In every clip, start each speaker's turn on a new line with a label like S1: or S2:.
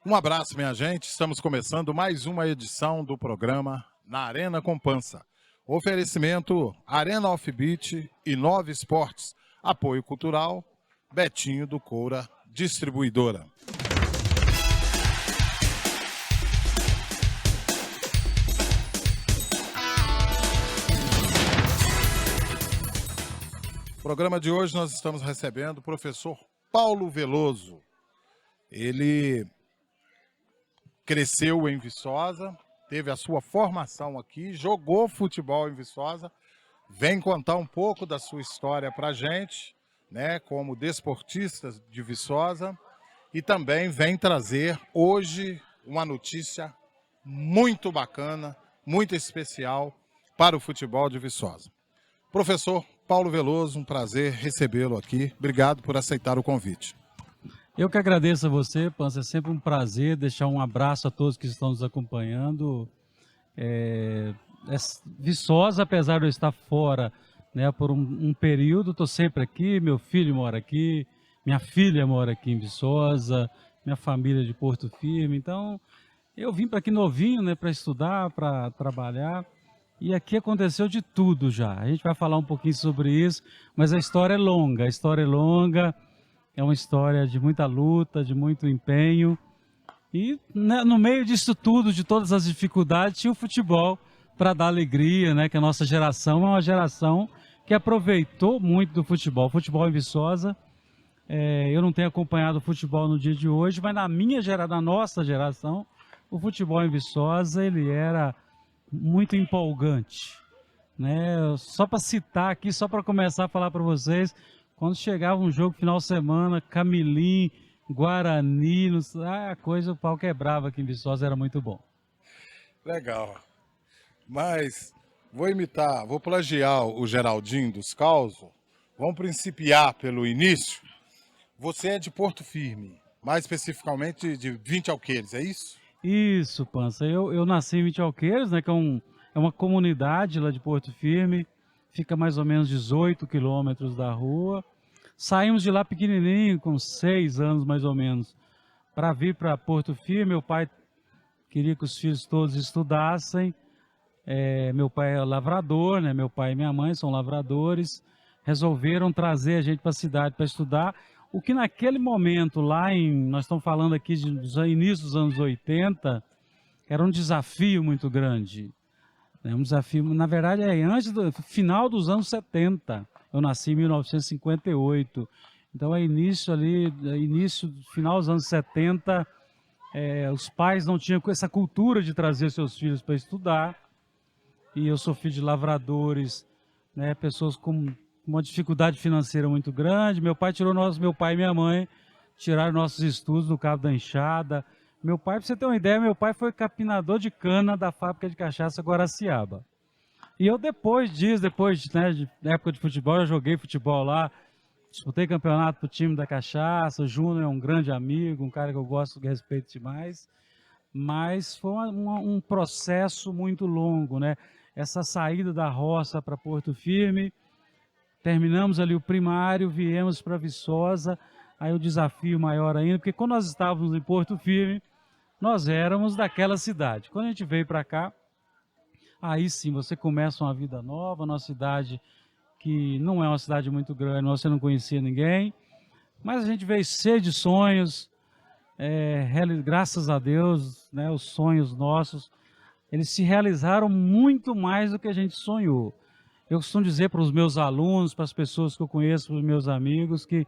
S1: Um abraço, minha gente. Estamos começando mais uma edição do programa Na Arena com Pança. Oferecimento Arena Offbeat e Nova Esportes. Apoio cultural Betinho do Coura, distribuidora. No programa de hoje nós estamos recebendo o professor Paulo Veloso. Ele cresceu em Viçosa, teve a sua formação aqui, jogou futebol em Viçosa, vem contar um pouco da sua história para a gente, né, como desportista de Viçosa, e também vem trazer hoje uma notícia muito bacana, muito especial para o futebol de Viçosa. Professor Paulo Veloso, um prazer recebê-lo aqui. Obrigado por aceitar o convite.
S2: Eu que agradeço a você, Pança. É sempre um prazer deixar um abraço a todos que estão nos acompanhando. Viçosa, apesar de eu estar fora, né, por um período, estou sempre aqui. Meu filho mora aqui, minha filha mora aqui em Viçosa, minha família é de Porto Firme. Então, eu vim para aqui novinho, né, para estudar, para trabalhar. E aqui aconteceu de tudo já. A gente vai falar um pouquinho sobre isso, mas a história é longa. É uma história de muita luta, de muito empenho. E né, no meio disso tudo, de todas as dificuldades, tinha o futebol para dar alegria, né? Que a nossa geração é uma geração que aproveitou muito do futebol. Futebol em Viçosa, eu não tenho acompanhado o futebol no dia de hoje, mas na nossa geração, o futebol em Viçosa, ele era muito empolgante, né? Só para citar aqui, só para começar a falar para vocês, quando chegava um jogo final de semana, Camilim, Guarani, a coisa, o pau quebrava aqui em Viçosa, era muito bom.
S1: Legal. Mas vou plagiar o Geraldinho dos Causos. Vamos principiar pelo início. Você é de Porto Firme, mais especificamente de Vinte Alqueires, é isso?
S2: Isso, Pança. Eu nasci em Vinte Alqueires, né, que é uma comunidade lá de Porto Firme, fica mais ou menos 18 quilômetros da rua. Saímos de lá pequenininho, com 6 anos mais ou menos, para vir para Porto Firme. Meu pai queria que os filhos todos estudassem. Meu pai é lavrador, né? Meu pai e minha mãe são lavradores. Resolveram trazer a gente para a cidade para estudar. O que naquele momento, nós estamos falando aqui dos inícios dos anos 80, era um desafio muito grande. Um desafio, na verdade, antes do final dos anos 70. Eu nasci em 1958. Então, final dos anos 70, os pais não tinham essa cultura de trazer seus filhos para estudar. E eu sou filho de lavradores, né, pessoas com uma dificuldade financeira muito grande. Meu pai e minha mãe tiraram nossos estudos no Cabo da Enxada. Meu pai, para você ter uma ideia, meu pai foi capinador de cana da fábrica de cachaça Guaraciaba. E eu depois, né, da época de futebol, eu joguei futebol lá, disputei campeonato pro time da cachaça. O Júnior é um grande amigo, um cara que eu gosto e respeito demais. Mas foi um processo muito longo, né? Essa saída da roça para Porto Firme, terminamos ali o primário, viemos para Viçosa, aí o desafio maior ainda, porque quando nós estávamos em Porto Firme, nós éramos daquela cidade. Quando a gente veio para cá, aí sim você começa uma vida nova, numa cidade que não é uma cidade muito grande, você não conhecia ninguém, mas a gente veio cheio de sonhos, graças a Deus, né, os sonhos nossos, eles se realizaram muito mais do que a gente sonhou. Eu costumo dizer para os meus alunos, para as pessoas que eu conheço, para os meus amigos, que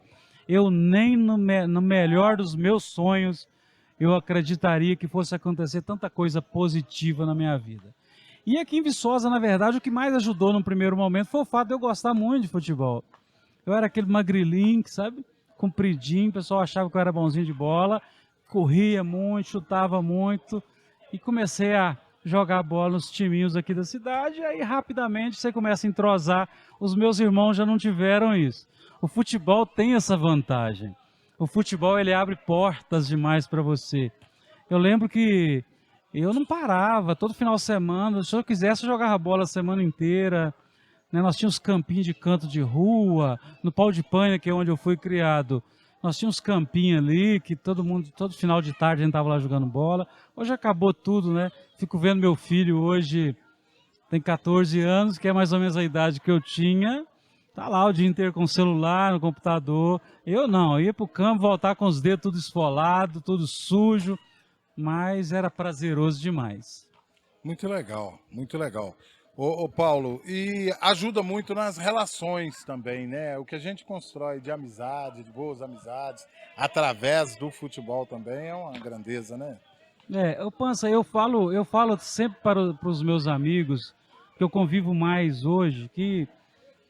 S2: eu nem no melhor dos meus sonhos eu acreditaria que fosse acontecer tanta coisa positiva na minha vida. E aqui em Viçosa, na verdade, o que mais ajudou no primeiro momento foi o fato de eu gostar muito de futebol. Eu era aquele magrilinho, sabe? Compridinho, o pessoal achava que eu era bonzinho de bola, corria muito, chutava muito e comecei a jogar bola nos timinhos aqui da cidade. E aí rapidamente você começa a entrosar. Os meus irmãos já não tiveram isso. O futebol tem essa vantagem. O futebol, ele abre portas demais para você. Eu lembro que eu não parava, todo final de semana, se eu quisesse eu jogava bola a semana inteira, né? Nós tínhamos campinhos de canto de rua, no Pau de Panha, que é onde eu fui criado. Nós tínhamos campinho ali, que todo mundo, todo final de tarde a gente estava lá jogando bola. Hoje acabou tudo, né? Fico vendo meu filho hoje, tem 14 anos, que é mais ou menos a idade que eu tinha. Tá lá o dia inteiro com o celular, no computador. Eu não, eu ia pro campo, voltar com os dedos tudo esfolado, tudo sujo, mas era prazeroso demais.
S1: Muito legal, muito legal. Ô Paulo, e ajuda muito nas relações também, né? O que a gente constrói de amizade, de boas amizades, através do futebol também é uma grandeza, né?
S2: Pança, eu falo sempre para os meus amigos, que eu convivo mais hoje, que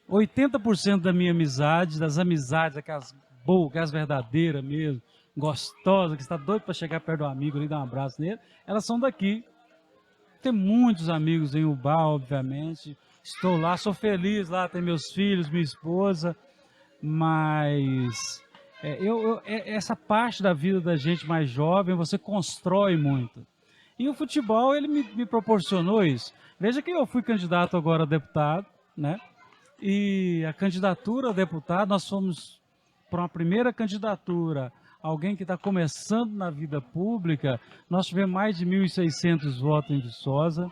S2: 80% da minha amizade, das amizades, aquelas boas, aquelas verdadeiras mesmo, gostosas, que está doido para chegar perto do amigo e dar um abraço nele, elas são daqui. Tem muitos amigos em Ubá, obviamente. Estou lá, sou feliz lá, tem meus filhos, minha esposa, mas essa parte da vida da gente mais jovem, você constrói muito. E o futebol, ele me proporcionou isso. Veja que eu fui candidato agora a deputado, né? E a candidatura a deputado, nós fomos para uma primeira candidatura, alguém que está começando na vida pública, nós tivemos mais de 1.600 votos em Viçosa.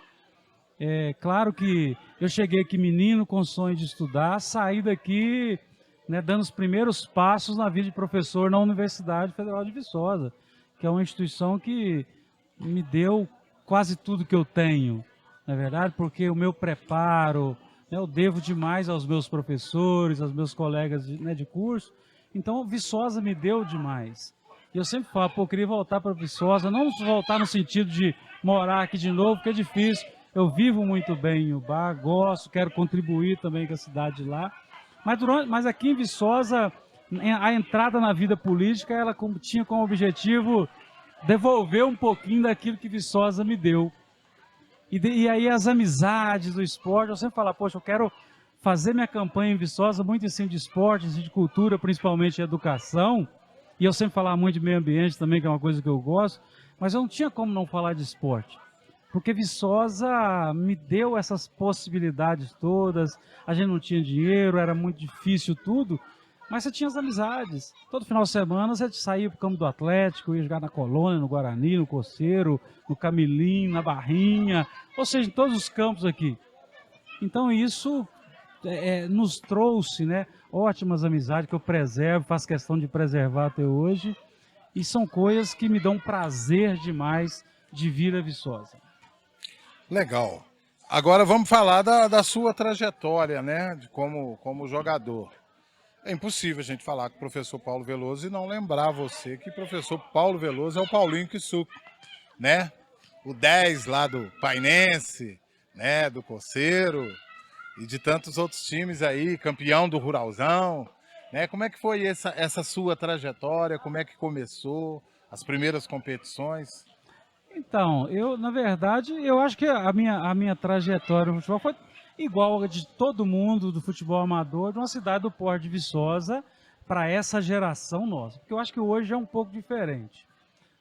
S2: É claro que eu cheguei aqui menino com sonho de estudar, saí daqui, né, dando os primeiros passos na vida de professor na Universidade Federal de Viçosa, que é uma instituição que me deu quase tudo que eu tenho, na verdade, porque o meu preparo, né, eu devo demais aos meus professores, aos meus colegas de curso. Então, Viçosa me deu demais. E eu sempre falo, eu queria voltar para Viçosa, não voltar no sentido de morar aqui de novo, porque é difícil. Eu vivo muito bem em Ubá, gosto, quero contribuir também com a cidade de lá. Mas aqui em Viçosa, a entrada na vida política, ela tinha como objetivo devolver um pouquinho daquilo que Viçosa me deu. E aí as amizades do esporte, eu sempre falo, poxa, eu quero fazer minha campanha em Viçosa muito em cima de esportes, de cultura, principalmente educação, e eu sempre falar muito de meio ambiente também, que é uma coisa que eu gosto, mas eu não tinha como não falar de esporte, porque Viçosa me deu essas possibilidades todas, a gente não tinha dinheiro, era muito difícil tudo, mas você tinha as amizades. Todo final de semana você saía para o campo do Atlético, ia jogar na Colônia, no Guarani, no Coceiro, no Camilim, na Barrinha, ou seja, em todos os campos aqui. Então isso nos trouxe, né, ótimas amizades que eu preservo, faço questão de preservar até hoje, e são coisas que me dão prazer demais de vir a Viçosa.
S1: Legal. Agora vamos falar da sua trajetória, né, de como jogador. É impossível a gente falar com o professor Paulo Veloso e não lembrar você que o professor Paulo Veloso é o Paulinho Kisuko, né? O 10 lá do Painense, né, do Coceiro, e de tantos outros times aí, campeão do Ruralzão, né? Como é que foi essa sua trajetória? Como é que começou as primeiras competições?
S2: Então, na verdade, eu acho que a minha trajetória no futebol foi igual a de todo mundo do futebol amador, de uma cidade do Porto de Viçosa, para essa geração nossa. Porque eu acho que hoje é um pouco diferente,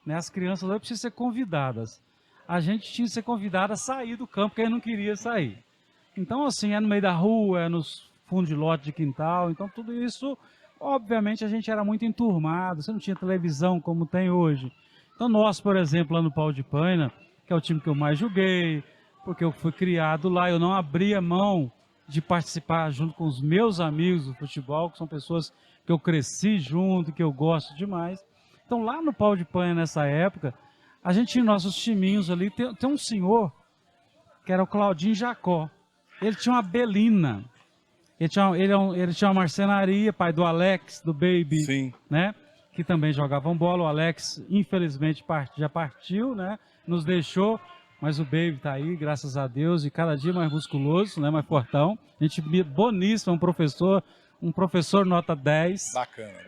S2: né? As crianças hoje precisam ser convidadas. A gente tinha que ser convidado a sair do campo, porque ele não queria sair. Então, assim, é no meio da rua, é nos fundos de lote de quintal. Então, tudo isso, obviamente, a gente era muito enturmado. Você não tinha televisão como tem hoje. Então, nós, por exemplo, lá no Pau de Paina, que é o time que eu mais joguei, porque eu fui criado lá, eu não abria mão de participar junto com os meus amigos do futebol, que são pessoas que eu cresci junto, que eu gosto demais. Então, lá no Pau de Paina, nessa época, a gente tinha nossos timinhos ali. Tem um senhor, que era o Claudinho Jacó. Ele tinha uma Belina. Ele tinha uma marcenaria, pai do Alex, do Baby,
S1: Sim.
S2: né? Que também jogavam bola. O Alex, infelizmente, já partiu, né? Nos deixou, mas o Baby tá aí, graças a Deus, e cada dia mais musculoso, né? Mais fortão. Gente boníssima, um professor nota 10.
S1: Bacana.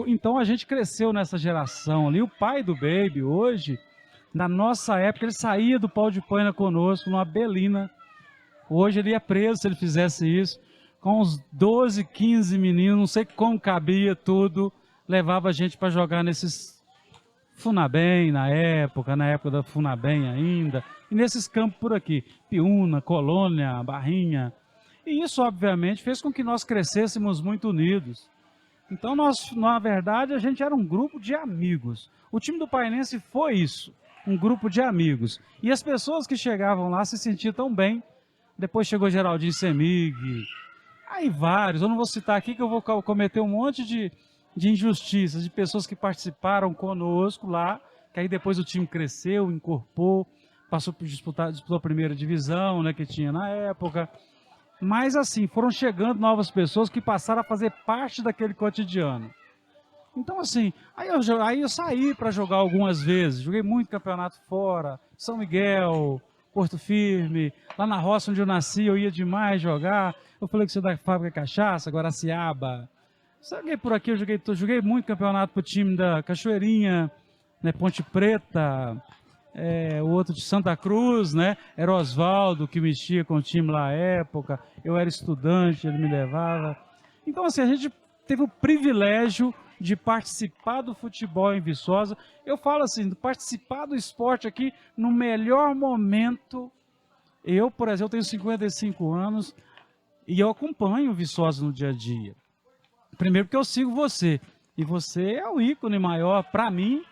S2: Então a gente cresceu nessa geração ali. O pai do Baby, hoje, na nossa época, ele saía do Pau de Paina conosco, numa Belina. Hoje ele ia preso se ele fizesse isso, com uns 12, 15 meninos, não sei como cabia tudo, levava a gente para jogar nesses Funabem na época da Funabem ainda, e nesses campos por aqui, Piúna, Colônia, Barrinha. E isso, obviamente, fez com que nós crescêssemos muito unidos. Então, nós, na verdade, a gente era um grupo de amigos. O time do Painense foi isso, um grupo de amigos. E as pessoas que chegavam lá se sentiam tão bem. Depois chegou Geraldinho Semig, aí vários. Eu não vou citar aqui que eu vou cometer um monte de injustiças, de pessoas que participaram conosco lá, que aí depois o time cresceu, incorporou, passou por disputou a primeira divisão, né, que tinha na época. Mas assim, foram chegando novas pessoas que passaram a fazer parte daquele cotidiano. Então assim, aí eu saí para jogar algumas vezes, joguei muito campeonato fora, São Miguel, Porto Firme, lá na roça onde eu nasci eu ia demais jogar. Eu falei que você é da Fábrica Cachaça, Guaraciaba. Joguei por aqui, eu joguei muito campeonato pro time da Cachoeirinha, né, Ponte Preta, o outro de Santa Cruz, né? Era o Oswaldo que mexia com o time lá na época. Eu era estudante, ele me levava. Então, assim, a gente teve o privilégio de participar do futebol em Viçosa. Eu falo assim, de participar do esporte aqui no melhor momento. Eu, por exemplo, tenho 55 anos e eu acompanho o Viçosa no dia a dia. Primeiro porque eu sigo você. E você é o ícone maior, para mim,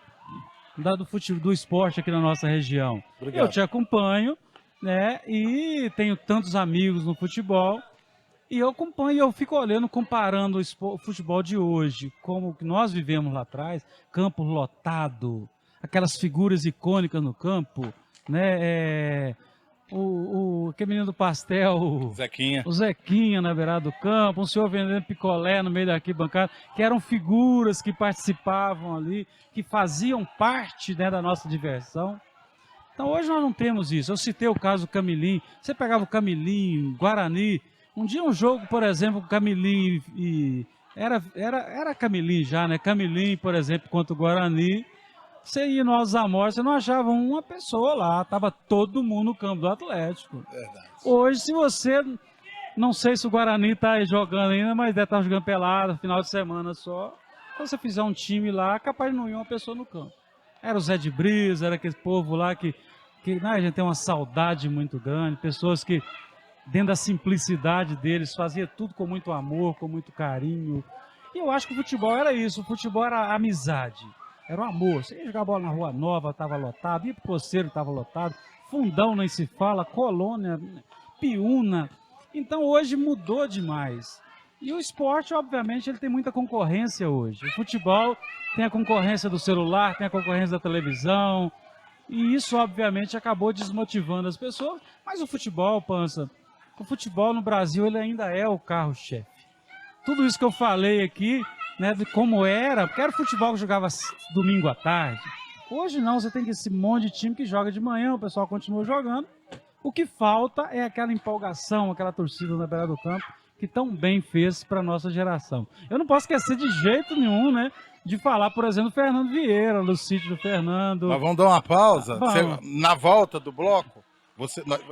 S2: do esporte aqui na nossa região. Obrigado. Eu te acompanho, né? E tenho tantos amigos no futebol. E eu acompanho, eu fico olhando, comparando o futebol de hoje, como que nós vivemos lá atrás, campo lotado, aquelas figuras icônicas no campo, né? Aquele menino do pastel,
S1: Zequinha.
S2: O Zequinha na beirada do campo, um senhor vendendo picolé no meio da arquibancada, que eram figuras que participavam ali, que faziam parte, né, da nossa diversão. Então hoje nós não temos isso. Eu citei o caso do Camilim, você pegava o Camilim, Guarani, um dia um jogo, por exemplo, Camilim e... Era Camilim já, né? Camilim, por exemplo, contra o Guarani. Você ia no Altos Amores, você não achava uma pessoa lá, tava todo mundo no campo do Atlético.
S1: Verdade.
S2: Hoje, se você, não sei se o Guarani tá jogando ainda, mas deve estar jogando pelado, final de semana só. Se você fizer um time lá, capaz de não ir uma pessoa no campo. Era o Zé de Brisa, era aquele povo lá que né, a gente tem uma saudade muito grande, pessoas que, dentro da simplicidade deles, fazia tudo com muito amor, com muito carinho. E eu acho que o futebol era isso, o futebol era amizade. Era o amor. Você ia jogar bola na Rua Nova, estava lotado. Ia pro Coceiro, estava lotado. Fundão nem se fala. Colônia, Piúna. Então hoje mudou demais. E o esporte, obviamente, ele tem muita concorrência hoje. O futebol tem a concorrência do celular, tem a concorrência da televisão. E isso, obviamente, acabou desmotivando as pessoas. Mas o futebol, Pança, o futebol no Brasil, ele ainda é o carro-chefe. Tudo isso que eu falei aqui, né, de como era, porque era o futebol que jogava domingo à tarde. Hoje não, você tem esse monte de time que joga de manhã, o pessoal continua jogando. O que falta é aquela empolgação, aquela torcida na beira do campo, que tão bem fez para a nossa geração. Eu não posso esquecer de jeito nenhum, né, de falar, por exemplo, do Fernando Vieira, do sítio do Fernando.
S1: Mas vamos dar uma pausa.
S2: Vamos.
S1: Na volta do bloco,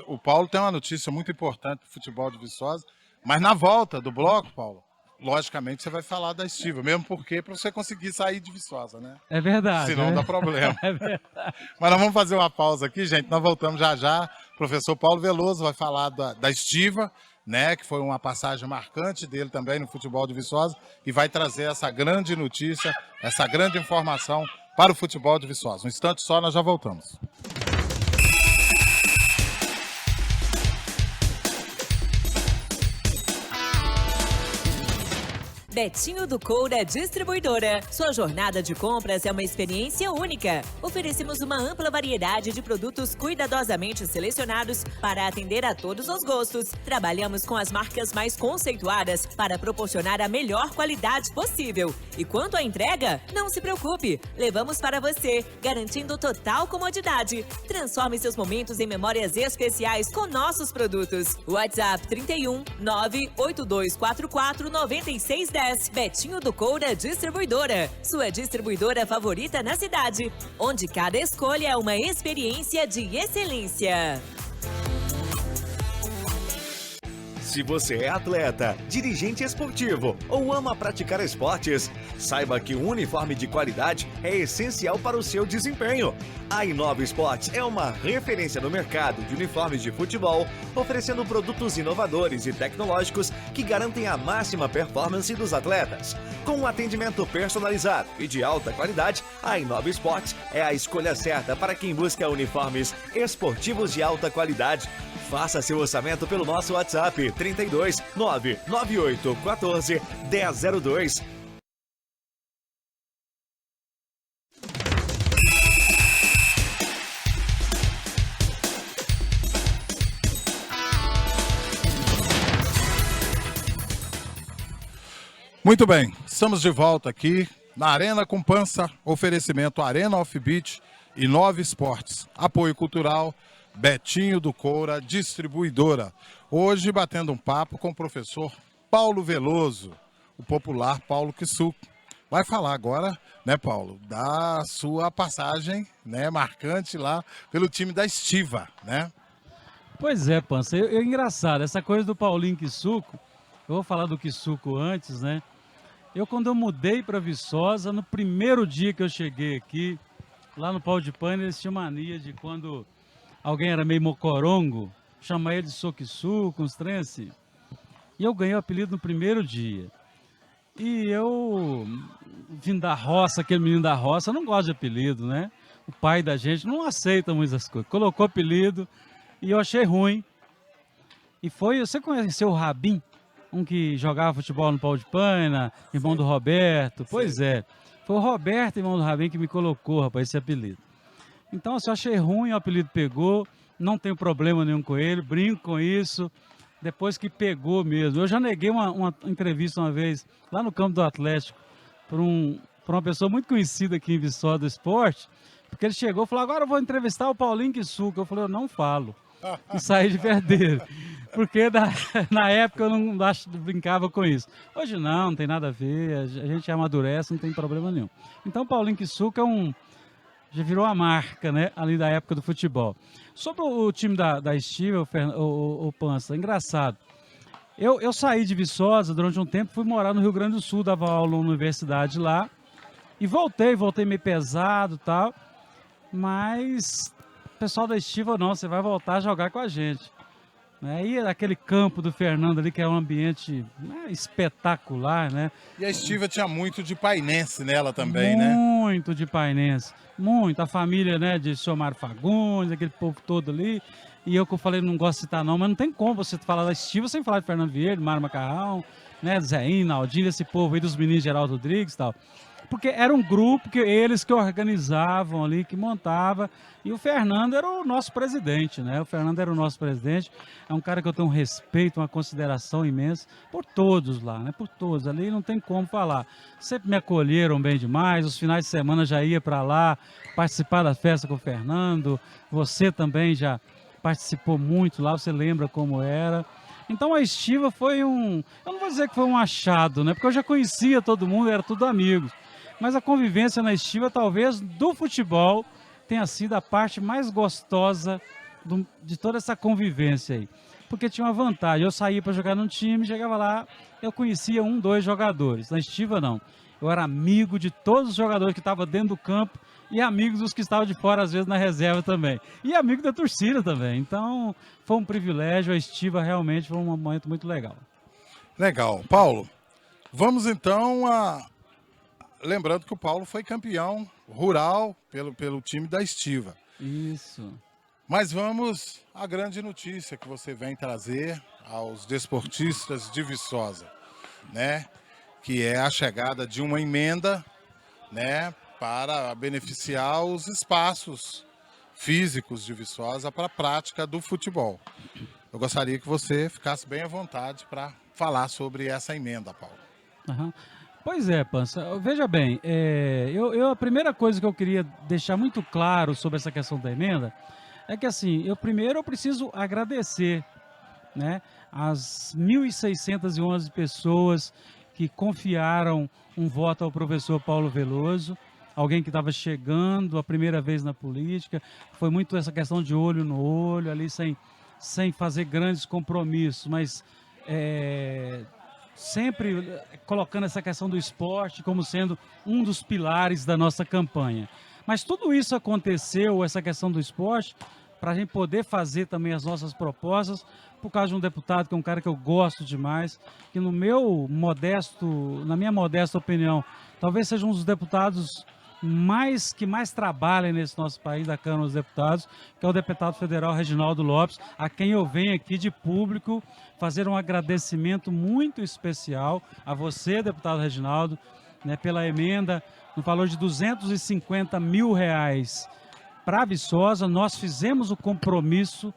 S1: o Paulo tem uma notícia muito importante do futebol de Viçosa, mas na volta do bloco, Paulo, logicamente você vai falar da Estiva, mesmo porque para você conseguir sair de Viçosa, né?
S2: É verdade.
S1: Senão dá problema.
S2: É verdade.
S1: Mas nós vamos fazer uma pausa aqui, gente. Nós voltamos já já. O professor Paulo Veloso vai falar da Estiva, né? Que foi uma passagem marcante dele também no futebol de Viçosa e vai trazer essa grande notícia, essa grande informação para o futebol de Viçosa. Um instante só, nós já voltamos.
S3: Betinho do Coura Distribuidora. Sua jornada de compras é uma experiência única. Oferecemos uma ampla variedade de produtos cuidadosamente selecionados para atender a todos os gostos. Trabalhamos com as marcas mais conceituadas para proporcionar a melhor qualidade possível. E quanto à entrega, não se preocupe. Levamos para você, garantindo total comodidade. Transforme seus momentos em memórias especiais com nossos produtos. WhatsApp 31 98244 9610. Betinho do Coura Distribuidora, sua distribuidora favorita na cidade, onde cada escolha é uma experiência de excelência.
S4: Se você é atleta, dirigente esportivo ou ama praticar esportes, Saiba que um uniforme de qualidade é essencial para o seu desempenho. A Inova Esportes é uma referência no mercado de uniformes de futebol, oferecendo produtos inovadores e tecnológicos que garantem a máxima performance dos atletas. Com um atendimento personalizado e de alta qualidade, a Inova Esportes é a escolha certa para quem busca uniformes esportivos de alta qualidade. Faça seu orçamento pelo nosso WhatsApp 32 998 14 1002.
S1: Muito bem, estamos de volta aqui na Arena com Pança, oferecimento Arena Offbeat e Nova Esportes, apoio cultural Betinho do Coura, distribuidora. Hoje batendo um papo com o professor Paulo Veloso, o popular Paulo Kisuko. Vai falar agora, né, Paulo, da sua passagem, né, marcante lá pelo time da Estiva, né?
S2: Pois é, Pança, é engraçado, essa coisa do Paulinho Kisuko, eu vou falar do Kisuko antes, né? Quando eu mudei para Viçosa, no primeiro dia que eu cheguei aqui, lá no Pau de Pano, eles tinham mania de quando alguém era meio mocorongo, chamar ele de Soquisuco, uns trem assim. E eu ganhei o apelido no primeiro dia. E eu vim da roça, aquele menino da roça, eu não gosto de apelido, né? O pai da gente não aceita muitas coisas. Colocou apelido e eu achei ruim. E foi, você conheceu o Rabin? Um que jogava futebol no Pau de Pana, irmão do Roberto. Pois é, foi o Roberto, irmão do Rabin, que me colocou, rapaz, esse apelido. Então, assim, eu achei ruim, o apelido pegou, não tenho problema nenhum com ele, brinco com isso, depois que pegou mesmo. Eu já neguei uma entrevista uma vez, lá no campo do Atlético, por uma pessoa muito conhecida aqui em Viçosa do esporte, porque ele chegou e falou, agora eu vou entrevistar o Paulinho Kisuko. Eu falei, eu não falo. E saí de perto dele. Porque na época eu não brincava com isso. Hoje não tem nada a ver, a gente amadurece, não tem problema nenhum. Então o Paulinho Kisuko já virou a marca, né, ali da época do futebol. Sobre o time da Estiva, o Pança, engraçado. Eu saí de Viçosa durante um tempo, fui morar no Rio Grande do Sul, dava aula na universidade lá, e voltei meio pesado e tal, mas o pessoal da Estiva não, você vai voltar a jogar com a gente. E aquele campo do Fernando ali, que é um ambiente, né, espetacular, né?
S1: E a Estiva tinha muito de painense nela também, né?
S2: Muito de painense, muito. A família, né, de Somar Fagundes, aquele povo todo ali. E eu que eu falei, não gosto de citar não, mas não tem como você falar da Estiva sem falar de Fernando Vieira, Mário Macarrão, né, Zéinho, Naldinho, esse povo aí dos meninos Geraldo Rodrigues e tal. Porque era um grupo que eles que organizavam ali, que montava, e o Fernando era o nosso presidente, né? O Fernando era o nosso presidente, é um cara que eu tenho um respeito, uma consideração imensa por todos lá, né? Por todos, ali não tem como falar. Sempre me acolheram bem demais, os finais de semana já ia para lá, participar da festa com o Fernando, você também já participou muito lá, você lembra como era. Então a Estiva foi eu não vou dizer que foi um achado, né? Porque eu já conhecia todo mundo, era tudo amigos. Mas a convivência na Estiva, talvez, do futebol, tenha sido a parte mais gostosa de toda essa convivência aí. Porque tinha uma vantagem, eu saía para jogar num time, chegava lá, eu conhecia 1, 2 jogadores. Na Estiva, não. Eu era amigo de todos os jogadores que estavam dentro do campo e amigos dos que estavam de fora, às vezes, na reserva também. E amigo da torcida também. Então, foi um privilégio, a Estiva realmente foi um momento muito legal.
S1: Legal. Paulo, vamos então lembrando que o Paulo foi campeão rural pelo time da Estiva.
S2: Isso.
S1: Mas vamos à grande notícia que você vem trazer aos desportistas de Viçosa, né? Que é a chegada de uma emenda, né, para beneficiar os espaços físicos de Viçosa para a prática do futebol. Eu gostaria que você ficasse bem à vontade para falar sobre essa emenda, Paulo.
S2: Uhum. Pois é, Pança. Veja bem, a primeira coisa que eu queria deixar muito claro sobre essa questão da emenda é que, assim, eu preciso agradecer, né, as 1.611 pessoas que confiaram um voto ao professor Paulo Veloso, alguém que estava chegando a primeira vez na política. Foi muito essa questão de olho no olho, ali sem fazer grandes compromissos, mas sempre colocando essa questão do esporte como sendo um dos pilares da nossa campanha. Mas tudo isso aconteceu, essa questão do esporte, para a gente poder fazer também as nossas propostas, por causa de um deputado que é um cara que eu gosto demais, que na minha modesta opinião, talvez seja um dos deputados que mais trabalhem nesse nosso país, da Câmara dos Deputados, que é o deputado federal Reginaldo Lopes, a quem eu venho aqui de público fazer um agradecimento muito especial a você, deputado Reginaldo, né, pela emenda no valor de R$250 mil para a Viçosa. Nós fizemos o compromisso,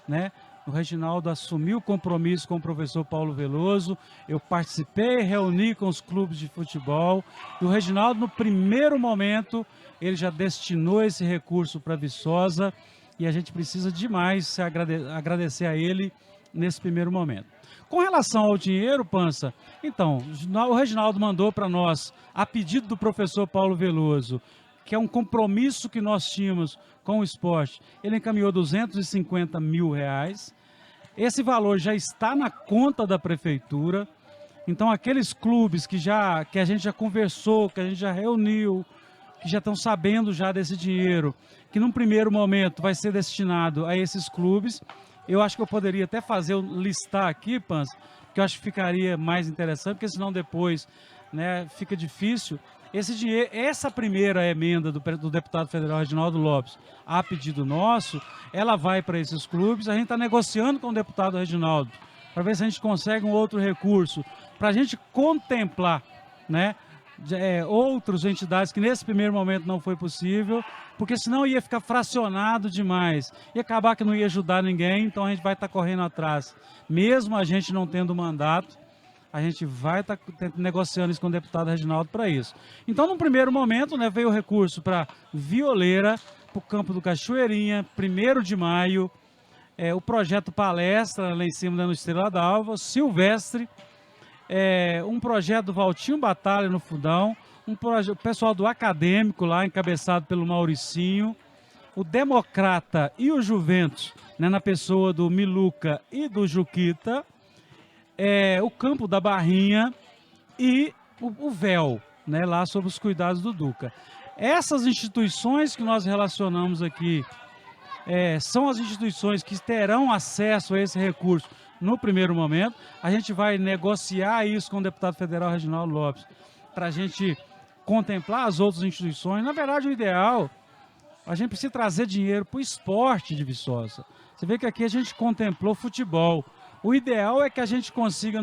S2: né? O Reginaldo assumiu o compromisso com o professor Paulo Veloso, eu participei, reuni com os clubes de futebol, e o Reginaldo, no primeiro momento, ele já destinou esse recurso para a Viçosa, e a gente precisa demais agradecer a ele nesse primeiro momento. Com relação ao dinheiro, Pança, então, o Reginaldo mandou para nós, a pedido do professor Paulo Veloso, que é um compromisso que nós tínhamos com o esporte, ele encaminhou R$250 mil. Esse valor já está na conta da prefeitura. Então, aqueles clubes que a gente já conversou, que a gente já reuniu, que já estão sabendo já desse dinheiro, que num primeiro momento vai ser destinado a esses clubes, eu acho que eu poderia até listar aqui, Pança, que eu acho que ficaria mais interessante, porque senão depois, né, fica difícil. Esse dinheiro, essa primeira emenda do deputado federal Reginaldo Lopes, a pedido nosso, ela vai para esses clubes. A gente está negociando com o deputado Reginaldo para ver se a gente consegue um outro recurso, para a gente contemplar, né, outras entidades que nesse primeiro momento não foi possível, porque senão ia ficar fracionado demais, ia acabar que não ia ajudar ninguém. Então a gente vai estar correndo atrás, mesmo a gente não tendo mandato. A gente vai estar negociando isso com o deputado Reginaldo para isso. Então, no primeiro momento, né, veio o recurso para Violeira, para o campo do Cachoeirinha, 1º de maio, o projeto Palestra, lá em cima da Estrela d'Alva, Silvestre, um projeto do Valtinho Batalha no Fundão, o pessoal do Acadêmico lá, encabeçado pelo Mauricinho, o Democrata e o Juventus, né, na pessoa do Miluca e do Juquita, o campo da Barrinha e o véu, né, lá sob os cuidados do Duca. Essas instituições que nós relacionamos aqui são as instituições que terão acesso a esse recurso no primeiro momento. A gente vai negociar isso com o deputado federal Reginaldo Lopes para a gente contemplar as outras instituições. Na verdade, o ideal, a gente precisa trazer dinheiro para o esporte de Viçosa. Você vê que aqui a gente contemplou futebol. O ideal é que a gente consiga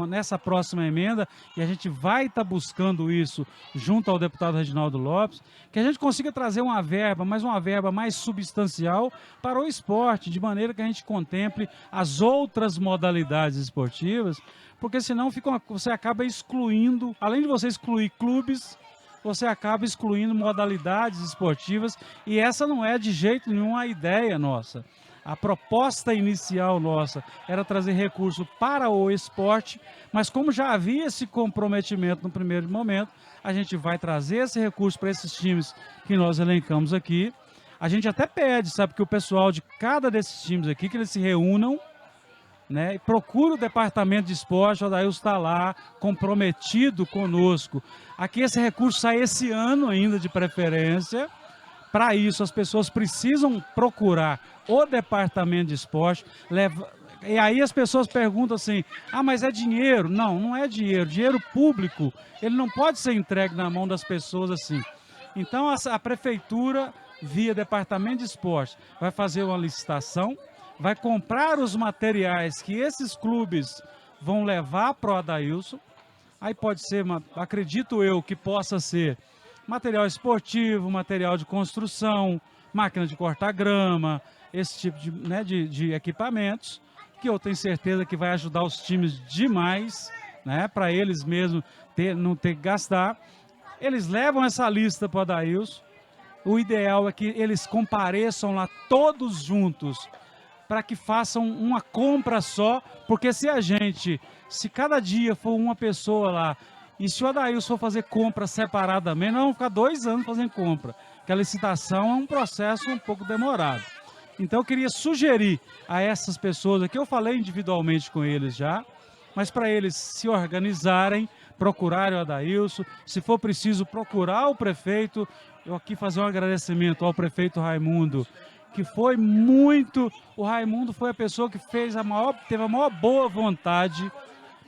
S2: nessa próxima emenda, e a gente vai estar buscando isso junto ao deputado Reginaldo Lopes, que a gente consiga trazer uma verba mais substancial para o esporte, de maneira que a gente contemple as outras modalidades esportivas, porque senão você acaba excluindo, além de você excluir clubes, você acaba excluindo modalidades esportivas, e essa não é de jeito nenhum a ideia nossa. A proposta inicial nossa era trazer recurso para o esporte, mas como já havia esse comprometimento no primeiro momento, a gente vai trazer esse recurso para esses times que nós elencamos aqui. A gente até pede, sabe, que o pessoal de cada desses times aqui, que eles se reúnam, né, e procure o departamento de esporte. O Adailson está lá, comprometido conosco. Aqui esse recurso sai esse ano ainda, de preferência. Para isso, as pessoas precisam procurar o departamento de esporte. E aí as pessoas perguntam assim, mas é dinheiro? Não, não é dinheiro. Dinheiro público, ele não pode ser entregue na mão das pessoas assim. Então, a prefeitura, via departamento de esporte, vai fazer uma licitação, vai comprar os materiais que esses clubes vão levar para o Adailson. Aí pode ser, acredito eu, que possa ser material esportivo, material de construção, máquina de cortar grama, esse tipo de equipamentos, que eu tenho certeza que vai ajudar os times demais, né, para eles mesmos não ter que gastar. Eles levam essa lista para o Adailson. O ideal é que eles compareçam lá todos juntos, para que façam uma compra só, porque se cada dia for uma pessoa lá, e se o Adailson for fazer compra separadamente, nós vamos ficar 2 anos fazendo compra. Porque a licitação é um processo um pouco demorado. Então eu queria sugerir a essas pessoas aqui, eu falei individualmente com eles já, mas para eles se organizarem, procurarem o Adailson, se for preciso procurar o prefeito, eu aqui fazer um agradecimento ao prefeito Raimundo, que foi muito, o Raimundo foi a pessoa que teve a maior boa vontade,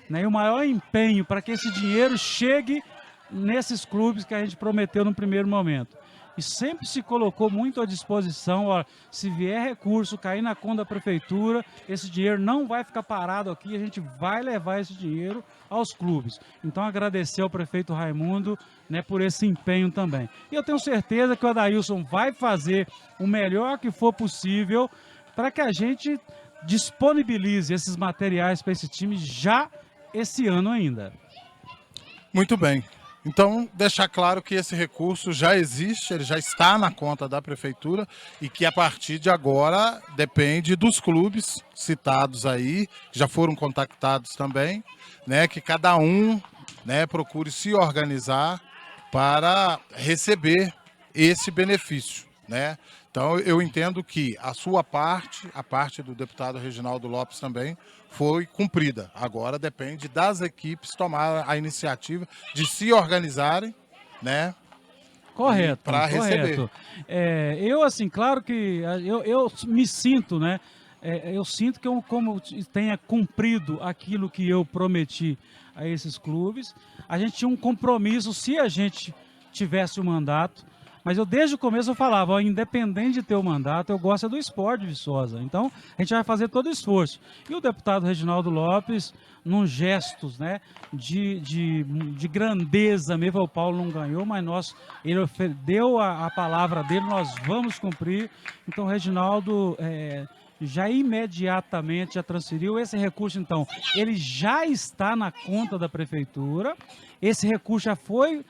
S2: né, e o maior empenho para que esse dinheiro chegue nesses clubes que a gente prometeu no primeiro momento. E sempre se colocou muito à disposição, ó, se vier recurso, cair na conta da prefeitura, esse dinheiro não vai ficar parado aqui, a gente vai levar esse dinheiro aos clubes. Então agradecer ao prefeito Raimundo, né, por esse empenho também. E eu tenho certeza que o Adailson vai fazer o melhor que for possível para que a gente disponibilize esses materiais para esse time já esse ano ainda.
S1: Muito bem. Então, deixar claro que esse recurso já existe, ele já está na conta da prefeitura e que a partir de agora depende dos clubes citados aí, que já foram contactados também, né, que cada um, né, procure se organizar para receber esse benefício, né? Então, eu entendo que a sua parte, a parte do deputado Reginaldo Lopes também, foi cumprida. Agora depende das equipes tomar a iniciativa de se organizarem, né?
S2: Correto,
S1: para receber.
S2: Eu, assim, claro que eu me sinto, né? Eu sinto que eu como tenha cumprido aquilo que eu prometi a esses clubes. A gente tinha um compromisso, se a gente tivesse o mandato, mas eu desde o começo eu falava, ó, independente de ter o mandato, eu gosto do esporte de Viçosa. Então, a gente vai fazer todo o esforço. E o deputado Reginaldo Lopes, num gestos, né, de grandeza mesmo, o Paulo não ganhou, mas ele deu a palavra dele, nós vamos cumprir. Então, o Reginaldo já imediatamente já transferiu esse recurso. Então, ele já está na conta da prefeitura. Esse recurso já foi,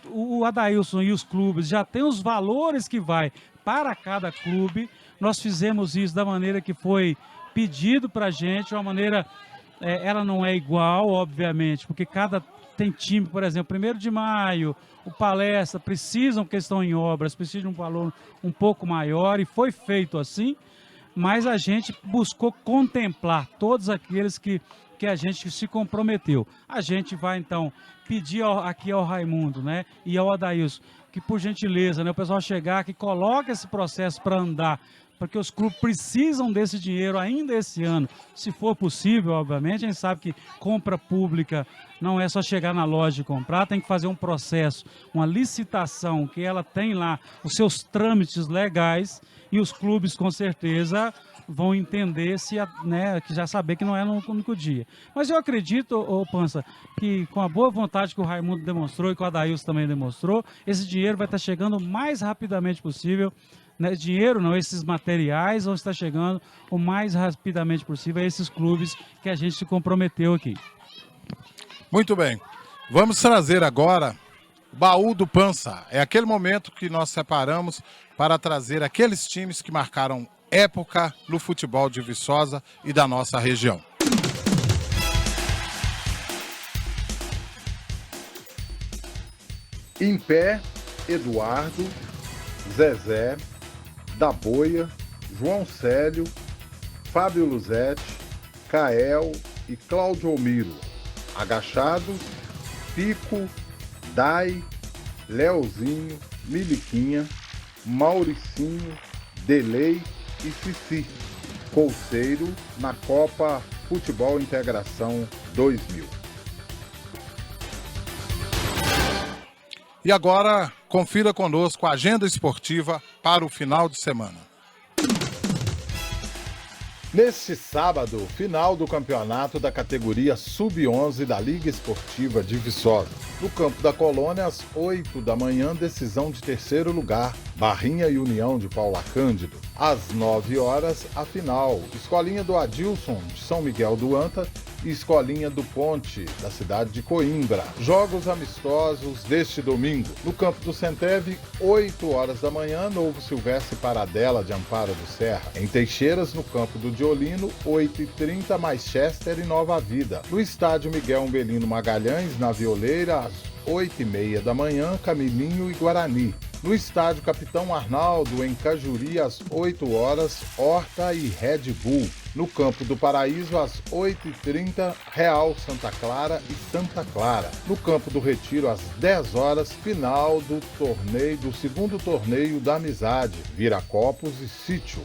S2: o Adailson e os clubes já tem os valores que vai para cada clube. Nós fizemos isso da maneira que foi pedido para a gente, uma maneira, ela não é igual, obviamente, porque tem time, por exemplo, 1º de maio, o Palestra, precisam, porque estão em obras, precisam de um valor um pouco maior e foi feito assim, mas a gente buscou contemplar todos aqueles que a gente se comprometeu. A gente vai, então, pedir aqui ao Raimundo, né, e ao Adailson, que por gentileza, né, o pessoal chegar, que coloque esse processo para andar, porque os clubes precisam desse dinheiro ainda esse ano, se for possível, obviamente. A gente sabe que compra pública não é só chegar na loja e comprar, tem que fazer um processo, uma licitação, que ela tem lá os seus trâmites legais, e os clubes, com certeza, vão entender, né, que já saber que não é no único dia. Mas eu acredito, Pança, que com a boa vontade que o Raimundo demonstrou e que o Adailson também demonstrou, esse dinheiro vai estar chegando o mais rapidamente possível. Né? Dinheiro não, esses materiais vão estar chegando o mais rapidamente possível a esses clubes que a gente se comprometeu aqui.
S1: Muito bem. Vamos trazer agora o baú do Pança. É aquele momento que nós separamos para trazer aqueles times que marcaram época no futebol de Viçosa e da nossa região.
S5: Em pé, Eduardo, Zezé, da Boia, João Célio, Fábio Luzetti, Cael e Cláudio Almiro. Agachados, Pico, Dai, Leozinho, Miliquinha, Mauricinho, Delei e Cici. Colceiro na Copa Futebol Integração 2000.
S1: E agora, confira conosco a agenda esportiva para o final de semana.
S5: Neste sábado, final do campeonato da categoria Sub-11 da Liga Esportiva de Viçosa. No campo da Colônia, às 8 da manhã, decisão de 3º lugar, Barrinha e União de Paula Cândido. Às 9 horas, a final, Escolinha do Adilson, de São Miguel do Anta, e Escolinha do Ponte, da cidade de Coimbra. Jogos amistosos deste domingo. No campo do Centeve, 8 horas da manhã, Novo Silvestre Paradela de Amparo do Serra. Em Teixeiras, no campo do Diolino, 8h30, Manchester e Nova Vida. No estádio Miguel Umbelino Magalhães, na Violeira, às 8h30 da manhã, Camilinho e Guarani. No estádio Capitão Arnaldo, em Cajuri, às 8 horas, Horta e Red Bull. No Campo do Paraíso, às 8h30, Real Santa Clara e Santa Clara. No Campo do Retiro, às 10 horas, final do segundo torneio da Amizade, Viracopos e Sítio.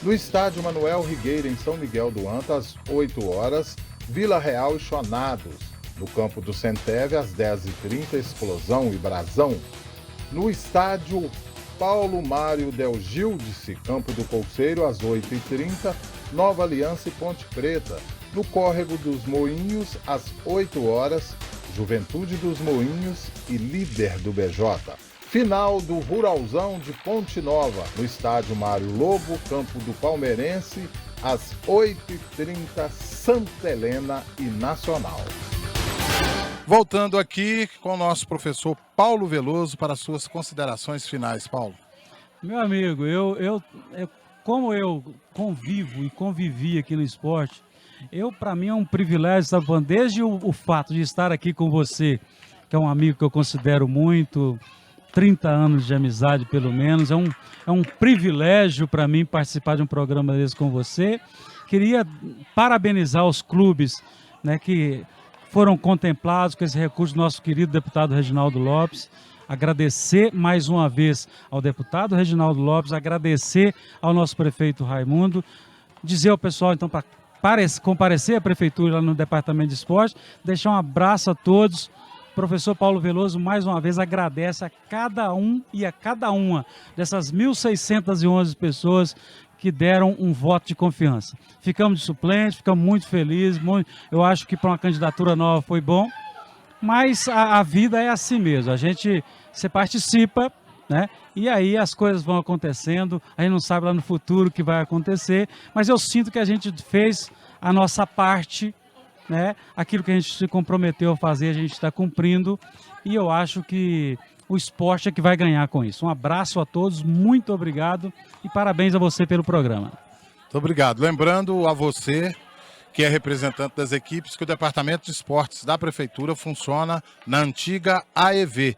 S5: No estádio Manuel Rigueira, em São Miguel do Anta, às 8 horas, Vila Real e Chonados. No Campo do Centeve, às 10h30, Explosão e Brasão. No estádio Paulo Mário Del Gildice, Campo do Colceiro, às 8h30, Nova Aliança e Ponte Preta. No Córrego dos Moinhos, às 8 horas, Juventude dos Moinhos e Líder do BJ. Final do Ruralzão de Ponte Nova, no estádio Mário Lobo, Campo do Palmeirense, às 8h30, Santa Helena e Nacional.
S1: Voltando aqui com o nosso professor Paulo Veloso para suas considerações finais, Paulo.
S2: Meu amigo, como eu convivo e convivi aqui no esporte, para mim é um privilégio, sabe, desde o fato de estar aqui com você, que é um amigo que eu considero muito, 30 anos de amizade pelo menos, é um privilégio para mim participar de um programa desse com você. Queria parabenizar os clubes, né, que foram contemplados com esse recurso do nosso querido deputado Reginaldo Lopes. Agradecer mais uma vez ao deputado Reginaldo Lopes, agradecer ao nosso prefeito Raimundo, dizer ao pessoal então para comparecer à prefeitura lá no departamento de esporte, deixar um abraço a todos. O professor Paulo Veloso mais uma vez agradece a cada um e a cada uma dessas 1.611 pessoas que deram um voto de confiança. Ficamos de suplente, ficamos muito felizes, eu acho que para uma candidatura nova foi bom, mas a vida é assim mesmo, você participa, né? E aí as coisas vão acontecendo, a gente não sabe lá no futuro o que vai acontecer, mas eu sinto que a gente fez a nossa parte, né? Aquilo que a gente se comprometeu a fazer, a gente está cumprindo, e eu acho que o esporte é que vai ganhar com isso. Um abraço a todos, muito obrigado e parabéns a você pelo programa.
S1: Muito obrigado. Lembrando a você, que é representante das equipes, que o Departamento de Esportes da Prefeitura funciona na antiga AEV,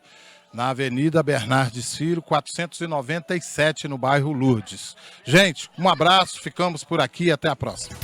S1: na Avenida Bernardes Filho, 497, no bairro Lourdes. Gente, um abraço, ficamos por aqui, até a próxima.